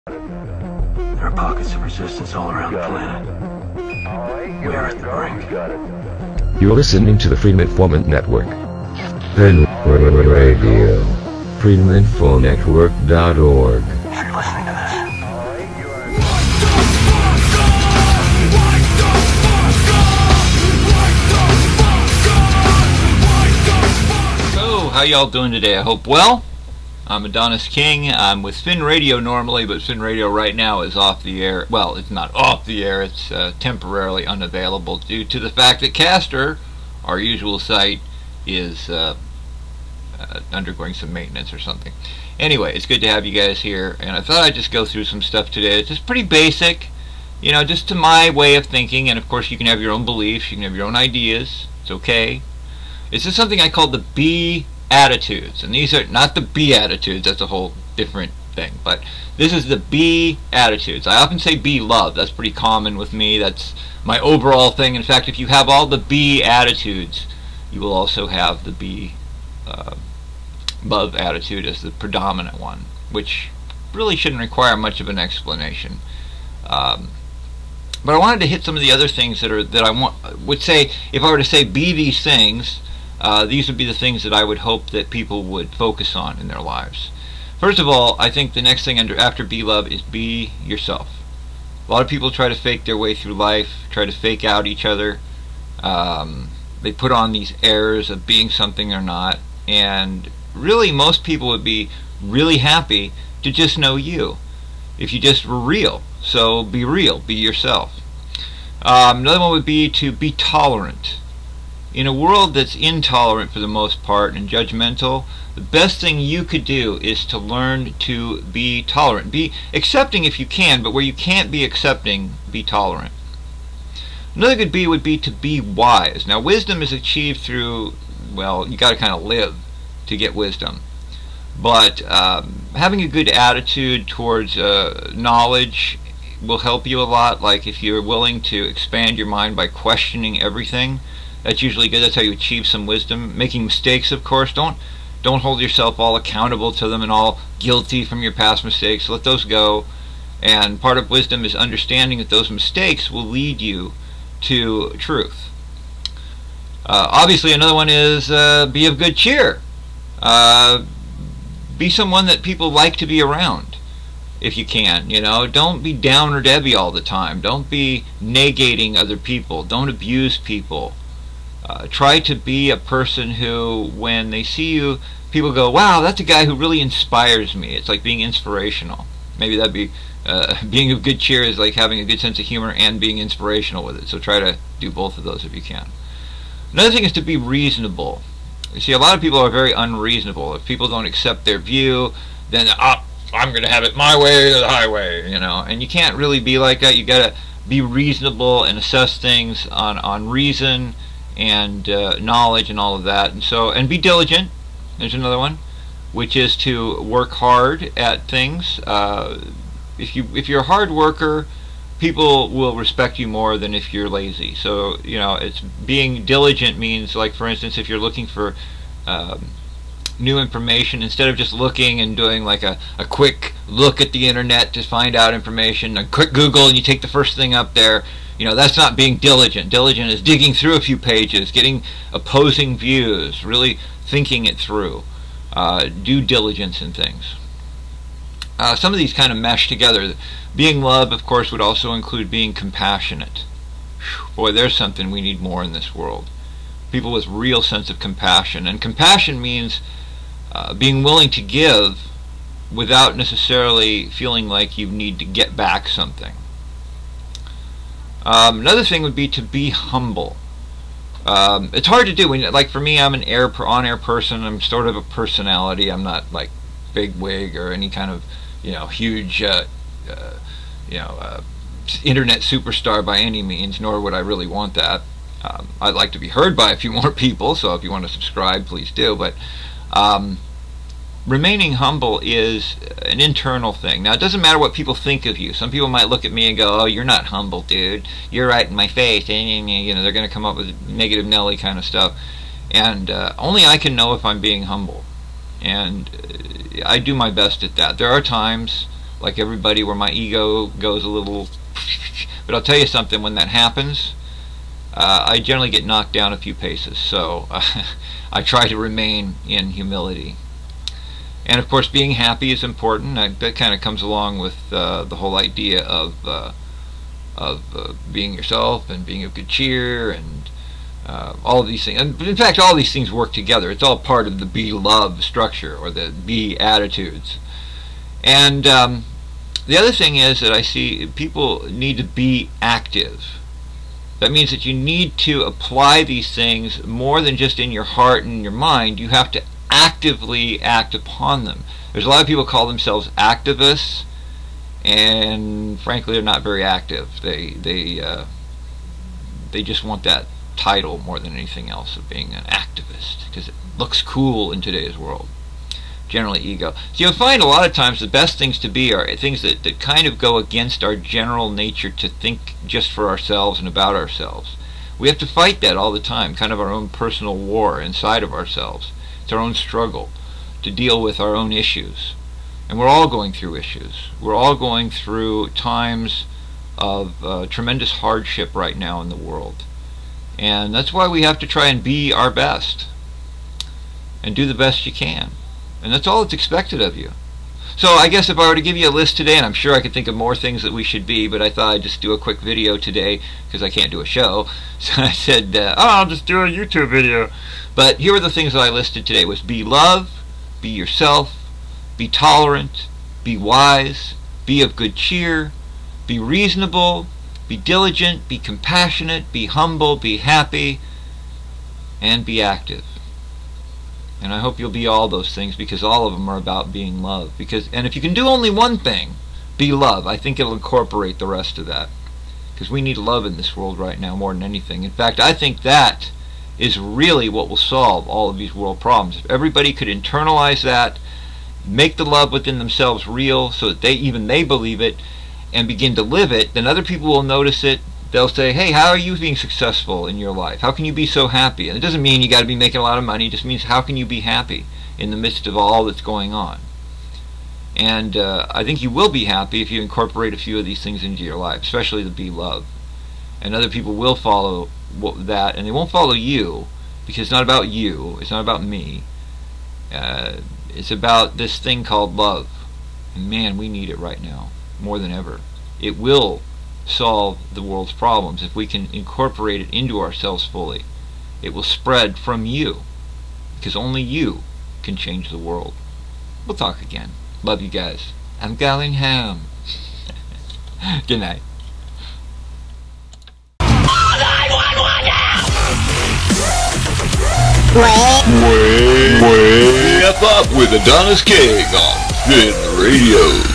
There are pockets of resistance all around the planet. We are at the brink. You're listening to the Freedom Informant Network. Then Radio. FreedomInfoNetwork.org. If you're listening to this, So, how y'all doing today? I hope well. I'm Adonis King. I'm with Spin Radio normally, but Spin Radio right now is off the air. Well, it's not off the air. It's temporarily unavailable due to the fact that Caster, our usual site, is undergoing some maintenance or something. Anyway, it's good to have you guys here, and I thought I'd just go through some stuff today. It's just pretty basic, you know, just to my way of thinking, and of course you can have your own beliefs, you can have your own ideas. It's okay. This is something I call the B attitudes, and these are not the Beatitudes, that's a whole different thing, but this is the B attitudes. I often say be love, that's pretty common with me, that's my overall thing. In fact, if you have all the B attitudes, you will also have the B love attitude as the predominant one, which really shouldn't require much of an explanation. But I wanted to hit some of the other things that I would say, if I were to say be these things, these would be the things that I would hope that people would focus on in their lives. First of all, I think the next thing after be love is be yourself. A lot of people try to fake their way through life, try to fake out each other. They put on these airs of being something they're not, and really most people would be really happy to just know you if you just were real. So be real, be yourself. Another one would be to be tolerant. In a world that's intolerant for the most part and judgmental, the best thing you could do is to learn to be tolerant. Be accepting if you can, but where you can't be accepting, be tolerant. Another good B would be to be wise. Now, wisdom is achieved through, well, you got to kind of live to get wisdom. But having a good attitude towards knowledge will help you a lot. Like if you're willing to expand your mind by questioning everything, that's usually good. That's how you achieve some wisdom. Making mistakes, of course, don't hold yourself all accountable to them and all guilty from your past mistakes. Let those go. And part of wisdom is understanding that those mistakes will lead you to truth. Obviously, another one is be of good cheer. Be someone that people like to be around, if you can. You know, don't be down or Debbie all the time. Don't be negating other people. Don't abuse people. Try to be a person who, when they see you, people go, wow, that's a guy who really inspires me. It's like being inspirational. Maybe that'd be, being of good cheer is like having a good sense of humor and being inspirational with it. So try to do both of those if you can. Another thing is to be reasonable. You see, a lot of people are very unreasonable. If people don't accept their view, then, I'm going to have it my way or the highway, you know. And you can't really be like that. You got to be reasonable and assess things on reason and knowledge and all of that. And be diligent. There's another one, which is to work hard at things. If you're a hard worker, people will respect you more than if you're lazy. So, you know, it's being diligent means, like, for instance, if you're looking for new information, instead of just looking and doing like a quick look at the internet to find out information, a quick Google and you take the first thing up there, you know, that's not being diligent. Diligent is digging through a few pages, getting opposing views, really thinking it through. Due diligence in things. Some of these kind of mesh together. Being love, of course, would also include being compassionate. Boy, there's something we need more in this world. People with real sense of compassion. And compassion means being willing to give without necessarily feeling like you need to get back something. Another thing would be to be humble. It's hard to do. Like for me, I'm an on-air person. I'm sort of a personality. I'm not like big wig or any kind of, you know, huge, internet superstar by any means. Nor would I really want that. I'd like to be heard by a few more people. So if you want to subscribe, please do. But remaining humble is an internal thing. Now, it doesn't matter what people think of you. Some people might look at me and go, oh, you're not humble, dude. You're right in my face. You know, they're going to come up with negative Nelly kind of stuff. And only I can know if I'm being humble. And I do my best at that. There are times like everybody, where my ego goes a little. But I'll tell you something, when that happens, I generally get knocked down a few paces. So I try to remain in humility. And of course, being happy is important. That kind of comes along with the whole idea of being yourself and being of good cheer and all of these things. And in fact, all these things work together. It's all part of the be love structure, or the be attitudes. And the other thing is that I see people need to be active. That means that you need to apply these things more than just in your heart and your mind. You have to actively act upon them. There's a lot of people call themselves activists, and frankly, they're not very active. They just want that title more than anything else of being an activist, because it looks cool in today's world. Generally ego. So you'll find a lot of times the best things to be are things that kind of go against our general nature to think just for ourselves and about ourselves. We have to fight that all the time, kind of our own personal war inside of ourselves. It's our own struggle to deal with our own issues. And we're all going through issues. We're all going through times of tremendous hardship right now in the world. And that's why we have to try and be our best and do the best you can. And that's all that's expected of you. So I guess if I were to give you a list today, and I'm sure I could think of more things that we should be, but I thought I'd just do a quick video today because I can't do a show. So I said, I'll just do a YouTube video. But here were the things that I listed today: was be love, be yourself, be tolerant, be wise, be of good cheer, be reasonable, be diligent, be compassionate, be humble, be happy, and be active. And I hope you'll be all those things, because all of them are about being love. And if you can do only one thing, be love, I think it'll incorporate the rest of that. Because we need love in this world right now more than anything. In fact, I think that is really what will solve all of these world problems. If everybody could internalize that, make the love within themselves real so that they believe it, and begin to live it, then other people will notice it. They'll say, hey, how are you being successful in your life? How can you be so happy? And it doesn't mean you got to be making a lot of money. It just means, how can you be happy in the midst of all that's going on? And I think you will be happy if you incorporate a few of these things into your life, especially the be love. And other people will follow that, and they won't follow you, because it's not about you. It's not about me. It's about this thing called love. And man, we need it right now more than ever. It will solve the world's problems if we can incorporate it into ourselves fully. It will spread from you, because only you can change the world. We'll talk again. Love you guys. I'm going home. Good night. Way up with Adonis King on Spin Radio.